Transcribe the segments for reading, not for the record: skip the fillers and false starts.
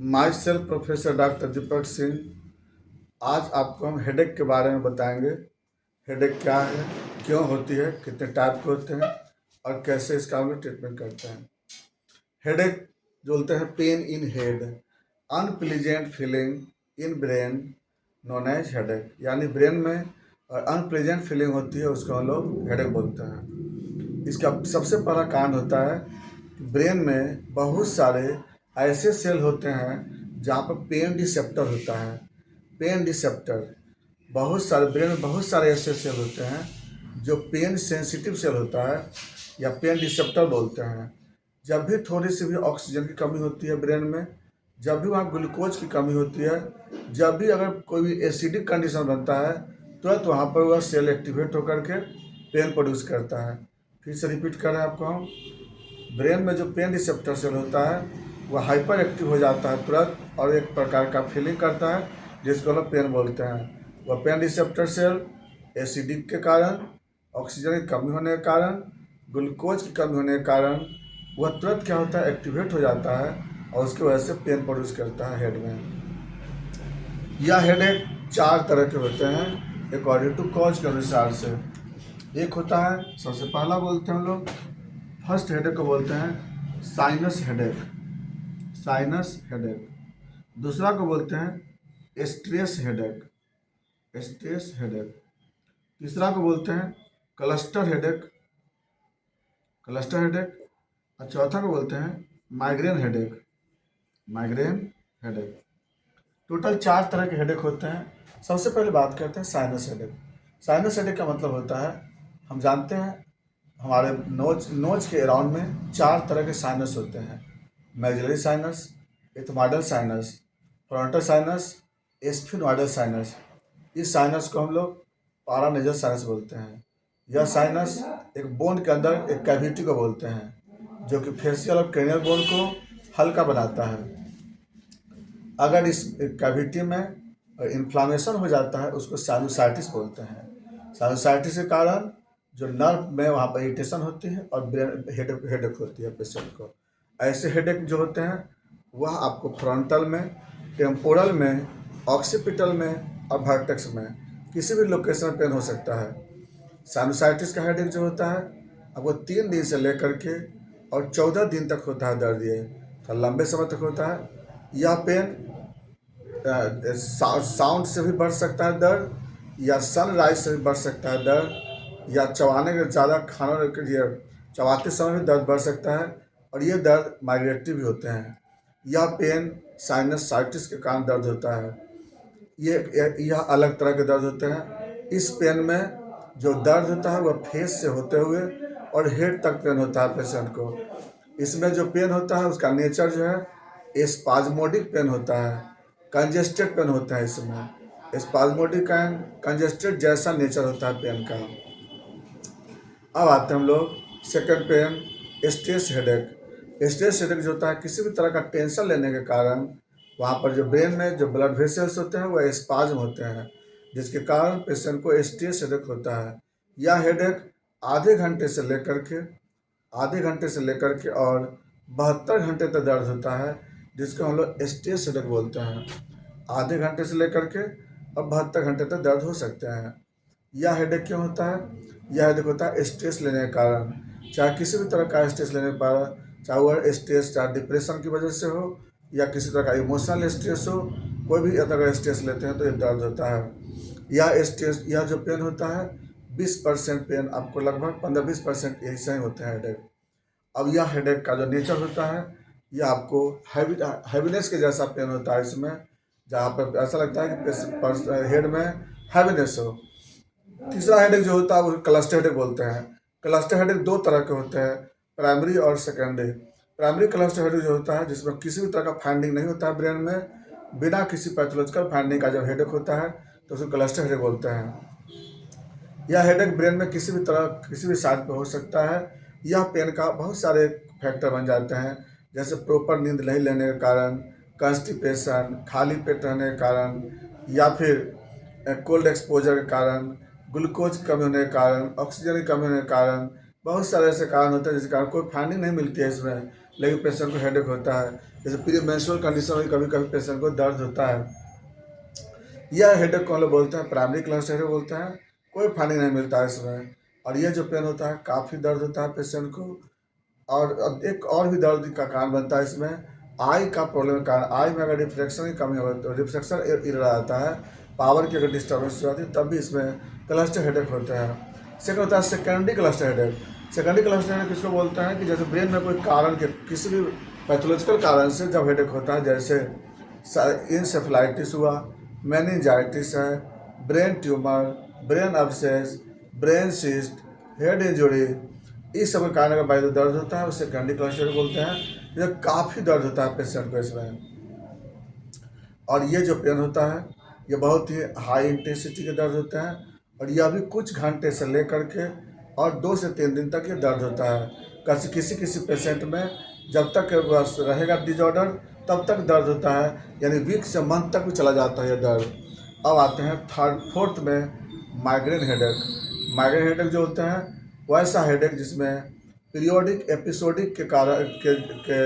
My self professor doctor Deepak Singh. आज आपको हम हेडेक के बारे में बताएंगे। हेडेक क्या है, क्यों होती है, कितने टाइप के होते हैं और कैसे इसका हम लोग ट्रीटमेंट करते हैं। हेडेक जो बोलते हैं pain in head, unpleasant feeling in brain known as headache, यानी ब्रेन में अनप्लीजेंट फीलिंग होती है, उसको हम लोग हेडेक बोलते हैं। इसका सबसे पहला कारण होता है ब्रेन में बहुत सारे ऐसे सेल होते हैं जहाँ पर पेन रिसेप्टर होता है। पेन रिसेप्टर, बहुत सारे ब्रेन में बहुत सारे ऐसे सेल होते हैं जो पेन सेंसिटिव सेल होता है या पेन रिसेप्टर बोलते हैं। जब भी थोड़ी सी भी ऑक्सीजन की कमी होती है ब्रेन में, जब भी वहाँ ग्लूकोज की कमी होती है, जब भी अगर कोई भी एसिडिक कंडीशन बनता है, तुरंत वहाँ पर वह सेल एक्टिवेट होकर के पेन प्रोड्यूस करता है। फिर से रिपीट कर रहे हैं आपको हम, ब्रेन में जो पेन रिसेप्टर सेल होता है वह हाइपर एक्टिव हो जाता है तुरंत, और एक प्रकार का फीलिंग करता है जिसको हम पेन बोलते हैं। वह पेन रिसेप्टर सेल एसिडिक के कारण, ऑक्सीजन की कमी होने के कारण, ग्लूकोज की कमी होने के कारण वह तुरंत क्या होता है, एक्टिवेट हो जाता है और उसकी वजह से पेन प्रोड्यूस करता है हेड में। यह हेडेक चार तरह के होते हैं अकॉर्डिंग टू कॉज के अनुसार से। एक होता है, सबसे पहला बोलते हैं हम लोग, फर्स्ट हेडेक को बोलते हैं साइनस हेडेक, साइनस हेडेक। दूसरा को बोलते हैं स्ट्रेस हेडेक, स्ट्रेस हेडेक। तीसरा को बोलते हैं क्लस्टर हेडेक, क्लस्टर हेडेक। और चौथा को बोलते हैं migraine headache, migraine headache. Total चार तरह के हेडेक होते हैं। सबसे पहले बात करते हैं साइनस हेडेक। साइनस हेडेक का मतलब होता है, हम जानते हैं हमारे नोज के अराउंड में चार तरह के साइनस होते हैं। Maxillary sinus, ethmoidal sinus, frontal sinus, sphenoidal sinus. इस साइनस को हम लोग पारानेजल साइनस बोलते हैं। यह साइनस एक बोन के अंदर एक कैविटी को बोलते हैं जो कि फेशियल और क्रेनियल बोन को हल्का बनाता है। अगर इस कैविटी में इन्फ्लामेशन हो जाता है उसको साइनोसाइटिस बोलते हैं। साइनोसाइटिस के कारण जो नर्व में वहाँ पर इरिटेशन होती है और ब्रेन हेडेक होती है पेशेंट को। ऐसे हेडेक जो होते हैं वह आपको फ्रंटल में, टेम्पोरल में, ऑक्सीपिटल में और वर्टेक्स में किसी भी लोकेशन में पेन हो सकता है। साइनोसाइटिस का हेडेक जो होता है अब वो 3 दिन से लेकर के और 14 दिन तक होता है दर्द, ये तो लंबे समय तक होता है। यह पेन साउंड से भी बढ़ सकता है दर्द, या सनराइज से भी बढ़ सकता है दर्द, या चबाने के ज़्यादा खाना ये चबाते समय भी दर्द बढ़ सकता है, और ये दर्द माइग्रेटरी भी होते हैं। यह पेन साइनसाइटिस के कारण दर्द होता है। यह अलग तरह के दर्द होते हैं। इस पेन में जो दर्द होता है वह फेस से होते हुए और हेड तक पेन होता है पेशेंट को। इसमें जो पेन होता है उसका नेचर जो है स्पाज्मोडिक पेन होता है, कंजेस्टेड पेन होता है। इसमें स्पाज्मोडिक एंड कंजेस्टेड जैसा नेचर होता है पेन का। अब आते हैं हम लोग second pain, stress headache. Stress headache जो होता है किसी भी तरह का टेंशन लेने के कारण वहाँ पर जो ब्रेन में जो ब्लड वेसल्स होते हैं वह स्पाज्म होते हैं, जिसके कारण पेशेंट को स्ट्रेस हेडेक होता है। यह हेडेक आधे घंटे से लेकर के और 72 घंटे तक दर्द होता है, जिसको हम लोग स्ट्रेस हेडेक बोलते हैं। आधे घंटे से लेकर के और 72 घंटे तक दर्द हो सकते हैं। यह हेडेक क्यों होता है? यह हेडेक होता है स्ट्रेस लेने के कारण, चाहे किसी भी तरह का स्ट्रेस लेने पर, चाहे वह स्ट्रेस चाहे डिप्रेशन की वजह से हो या किसी तरह का इमोशनल स्ट्रेस हो, कोई भी तरह का स्ट्रेस लेते हैं तो ये दर्द होता है। यह जो पेन होता है 20% पेन आपको लगभग 15-20% ऐसे ही होते हैं हेडेक। अब यह हेडेक का जो नेचर होता है यह आपको हैवीनेस के जैसा पेन होता है इसमें, जहाँ पर ऐसा लगता है कि हेड में हैवीनेस हो। तीसरा हेडेक जो होता है वो क्लस्टर हेडेक बोलते हैं। क्लस्टर हेडेक दो तरह के होते हैं, प्राइमरी और सेकेंडरी। प्राइमरी क्लस्टर हेडेक जो होता है जिसमें किसी भी तरह का फाइंडिंग नहीं होता है ब्रेन में, बिना किसी पैथोलॉजिकल फाइंडिंग का जब हेडेक होता है तो उसको क्लस्टर हेडेक बोलते हैं। यह हेडेक ब्रेन में किसी भी साइड पर हो सकता है। यह पेन का बहुत सारे फैक्टर बन जाते हैं, जैसे प्रॉपर नींद नहीं लेने के कारण, कॉन्स्टिपेशन, खाली पेट रहने के कारण, या फिर कोल्ड एक्सपोजर के कारण, ग्लूकोज की कमी होने के कारण, ऑक्सीजन की कमी होने के कारण। बहुत सारे ऐसे कारण होते हैं जिसके कारण कोई फाइंडिंग नहीं मिलती है इसमें, लेकिन पेशेंट को हेडेक होता है। जैसे प्री मेंस्ट्रुअल कंडीशन में कभी कभी पेशेंट को दर्द होता है। यह हेडेक कौन लोग बोलते हैं, प्राइमरी क्लस्टर हेडेक बोलते हैं। कोई फाइंडिंग नहीं मिलता है इसमें। और ये जो पेन होता है काफ़ी दर्द होता है पेशेंट को। और अब एक और भी दर्द का कारण बनता है इसमें, आई का प्रॉब्लम के कारण। आई में अगर रिफ्लेक्शन की कमी हो तो रिफ्लेक्शन इरर आता है, पावर की अगर डिस्टर्बेंस हो जाती है तब भी इसमें क्लस्टर हेडेक होते हैं। सेकंड होता है secondary cluster headache. Secondary cluster headache किसको बोलते हैं कि जैसे ब्रेन में कोई कारण के किसी भी पैथोलॉजिकल कारण से जब हेडेक होता है, जैसे इंसेफ्लाइटिस हुआ, मेनिंजाइटिस है, brain tumour, brain obsess, brain cyst, head injury, इस सब के कारण अगर बाई दर्द होता है उसे सेकेंडरी क्लस्टर बोलते हैं। ये काफ़ी दर्द होता है पेशेंट को इसमें। और ये जो पेन होता है ये बहुत ही हाई इंटेंसिटी के दर्द होते हैं। और यह भी कुछ घंटे से लेकर के और 2 से 3 दिन तक ये दर्द होता है। किसी किसी पेशेंट में जब तक बस रहेगा डिजॉर्डर तब तक दर्द होता है, यानी वीक से मंथ तक भी चला जाता है ये दर्द। अब आते हैं फोर्थ में माइग्रेन हेडेक। माइग्रेन हेडेक जो होते हैं वैसा हेडेक जिसमें पीरियोडिक एपिसोडिक के कारण के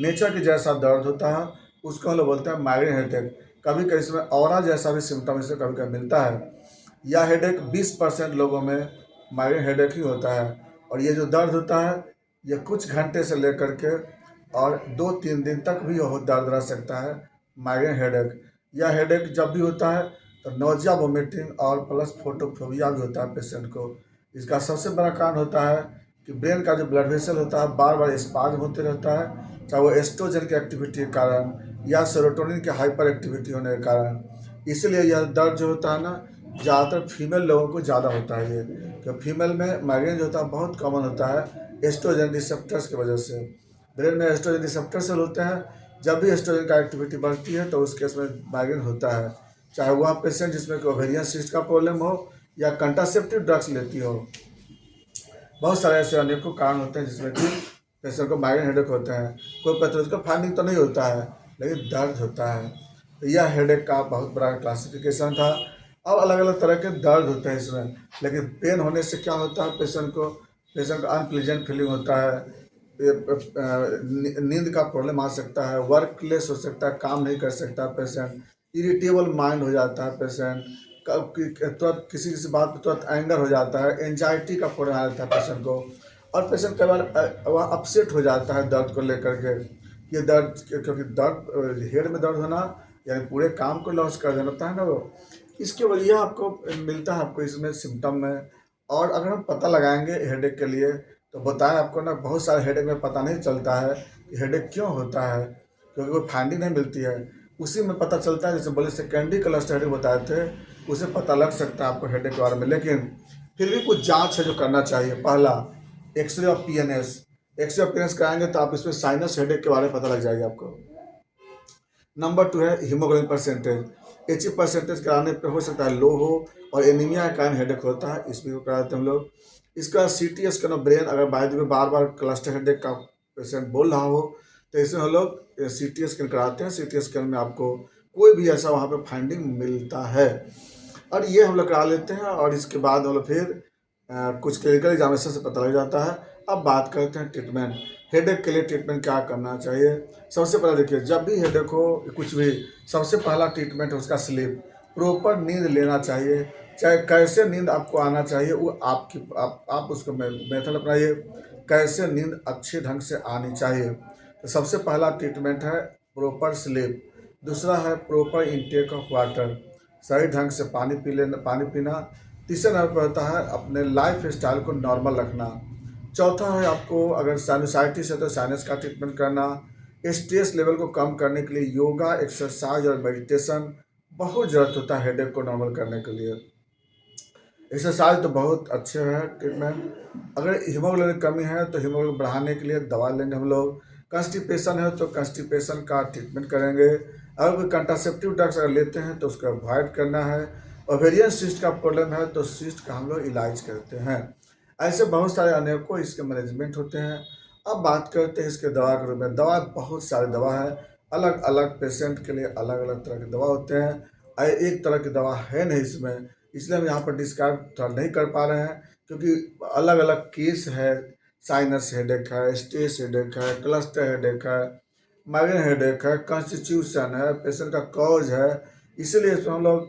नेचर के जैसा दर्द होता है, उसको हम लोग बोलते हैं माइग्रेन हेडेक। कभी कभी इसमें ऑरा जैसा भी सिम्टम इससे कभी कभी मिलता है। यह हेडेक 20% लोगों में माइग्रेन हेडेक ही होता है। और ये जो दर्द होता है ये कुछ घंटे से लेकर के और 2-3 दिन तक भी यह दर्द रह सकता है, माइग्रेन हेडेक। यह हेडेक जब भी होता है तो नोजिया, वोमिटिंग और प्लस फोटोफोबिया भी होता है पेशेंट को। इसका सबसे बड़ा कारण होता है कि ब्रेन का जो ब्लड वेसल होता है बार बार स्पाज्म होते रहता है, चाहे वो एस्ट्रोजन की एक्टिविटी के कारण या सेरोटोनिन की हाइपर एक्टिविटी होने के कारण। इसलिए यह दर्द जो होता है ना ज़्यादातर फीमेल लोगों को ज़्यादा होता है। ये तो फीमेल में माइग्रेन जो होता है बहुत कॉमन होता है एस्ट्रोजन रिसेप्टर्स की वजह से। ब्रेन में एस्ट्रोजन रिसेप्टर सेल होते हैं, जब भी एस्ट्रोजन का एक्टिविटी बढ़ती है तो उस केस में माइग्रेन होता है। चाहे वह पेशेंट जिसमें ओवेरियन सिस्ट का प्रॉब्लम हो या कंट्रासेप्टिव ड्रग्स लेती हो, बहुत सारे ऐसे अनेकों कारण होते हैं जिसमें कि पेशेंट को माइग्रेन हेडेक होते हैं। कोई पैथोलॉजिकल फाइंडिंग तो नहीं होता है लेकिन दर्द होता है। तो यह हेडेक का बहुत बड़ा क्लासिफिकेशन था। अब अलग अलग तरह के दर्द होते हैं इसमें, लेकिन पेन होने से क्या होता है पेशेंट को अनप्लीजेंट फीलिंग होता है, नींद का प्रॉब्लम आ सकता है, वर्कलेस हो सकता है, काम नहीं कर सकता पेशेंट, इरिटेबल माइंड हो जाता है पेशेंट, तुरंत किसी किसी बात पर तुरंत एंगर हो जाता है, एंजाइटी का प्रॉब्लम आ जाता है पेशेंट को। और पेशेंट कई बार वह अपसेट हो जाता है दर्द को लेकर के। ये दर्द क्योंकि दर्द हेड में दर्द होना यानी पूरे काम को लॉस कर देना होता है ना वो, इसकी वजह आपको मिलता है आपको इसमें सिम्टम में। और अगर हम पता लगाएंगे हेडेक के लिए तो बताएं आपको ना, बहुत सारे हेडेक में पता नहीं चलता है कि हेडेक क्यों होता है, क्योंकि कोई फाइंडिंग नहीं मिलती है। उसी में पता चलता है, जैसे बोले सेकेंडरी क्लस्टर हेडेक बताए थे, उसे पता लग सकता है आपको हेडेक के बारे में। लेकिन फिर भी कुछ जांच है जो करना चाहिए। पहला, x-ray of PNS. X-ray of PNS कराएंगे तो आप इसमें साइनस हेडेक के बारे में पता लग जाएगा आपको। नंबर 2 है हीमोग्लोबिन परसेंटेज। एच परसेंटेज कराने पे हो सकता है लो हो और एनीमिया के कारण हेडेक होता है, इसमें को कराते हैं हम लोग। इसका CT स्कैन ऑफ ब्रेन, अगर बाद में बार बार क्लस्टर हेडेक का पेशेंट बोल रहा हो तो इसमें हम लोग CT स्कैन कराते हैं। CT स्कैन में आपको कोई भी ऐसा वहाँ पे फाइंडिंग मिलता है और ये हम लोग करा लेते हैं। और इसके बाद हम लोग फिर कुछ क्लिनिकल एग्जामिनेशन से पता लग जाता है। अब बात करते हैं ट्रीटमेंट। हेडेक के लिए ट्रीटमेंट क्या करना चाहिए। सबसे पहले देखिए, जब भी हेडेक हो कुछ भी, सबसे पहला ट्रीटमेंट है उसका स्लीप। प्रॉपर नींद लेना चाहिए, चाहे कैसे नींद आपको आना चाहिए वो आपकी आप उसको मेथड अपनाइए, कैसे नींद अच्छे ढंग से आनी चाहिए। तो सबसे पहला ट्रीटमेंट है प्रॉपर स्लीप। दूसरा है प्रॉपर इनटेक ऑफ वाटर, सही ढंग से पानी पीना। तीसरा नंबर पर होता है अपने लाइफ स्टाइल को नॉर्मल रखना। चौथा है आपको अगर साइनसाइटिस है तो साइनस का ट्रीटमेंट करना। स्ट्रेस लेवल को कम करने के लिए योगा, एक्सरसाइज और मेडिटेशन बहुत ज़रूरत होता है हेडेक को नॉर्मल करने के लिए। एक्सरसाइज तो बहुत अच्छे है ट्रीटमेंट। अगर हीमोग्लोबिन कमी है तो हीमोग्लोबिन बढ़ाने के लिए दवा लेंगे हम लोग। कंस्टिपेशन है तो कंस्टिपेशन का ट्रीटमेंट करेंगे। अगर कोई कंट्रासेप्टिव ड्रग्स अगर लेते हैं तो उसको अवॉइड करना है। ओवेरियन सिस्ट का प्रॉब्लम है तो सिस्ट का हम लोग इलाज करते हैं। ऐसे बहुत सारे अनेकों इसके मैनेजमेंट होते हैं। अब बात करते हैं इसके दवा के रूप में। दवा बहुत सारी दवा है, अलग अलग पेशेंट के लिए अलग अलग तरह की दवा होते हैं। एक तरह की दवा है नहीं इसमें, इसलिए हम यहाँ पर डिस्क्राइब थोड़ा नहीं कर पा रहे हैं क्योंकि अलग अलग केस है, साइनस हेडेक है, स्ट्रेस हेडेक है, क्लस्टर हेडेक है, माइग्रेन हेडेक है, कॉन्स्टिट्यूशन है, पेशेंट का कॉज है। इसीलिए इसमें हम लोग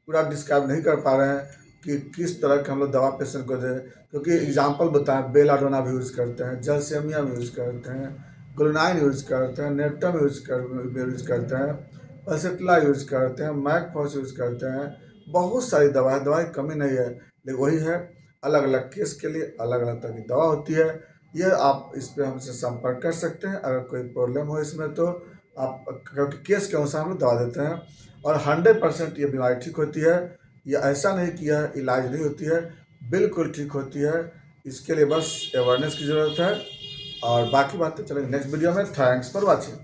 पूरा डिस्क्राइब नहीं कर पा रहे हैं कि किस तरह के हम लोग दवा पेशेंट को दें, क्योंकि एग्जाम्पल बताएं, बेलाडोना भी यूज़ करते हैं, जलसेमिया भी यूज़ करते हैं, ग्लूनाइन यूज़ करते हैं, नेप्टम यूज़ करते हैं, पसेटला यूज़ करते हैं, मैकफॉस यूज़ करते हैं। बहुत सारी दवाई की कमी नहीं है, लेकिन वही है, अलग अलग केस के लिए अलग अलग तरह की दवा होती है। ये आप इस पर हमसे संपर्क कर सकते हैं अगर कोई प्रॉब्लम हो इसमें तो। आप क्योंकि केस के अनुसार हम लोग दवा देते हैं और 100% ये बीमारी ठीक होती है। ये ऐसा नहीं कि यह इलाज नहीं होती है, बिल्कुल ठीक होती है। इसके लिए बस अवेयरनेस की ज़रूरत है और बाकी बातें चलेंगे नेक्स्ट वीडियो में। Thanks for watching.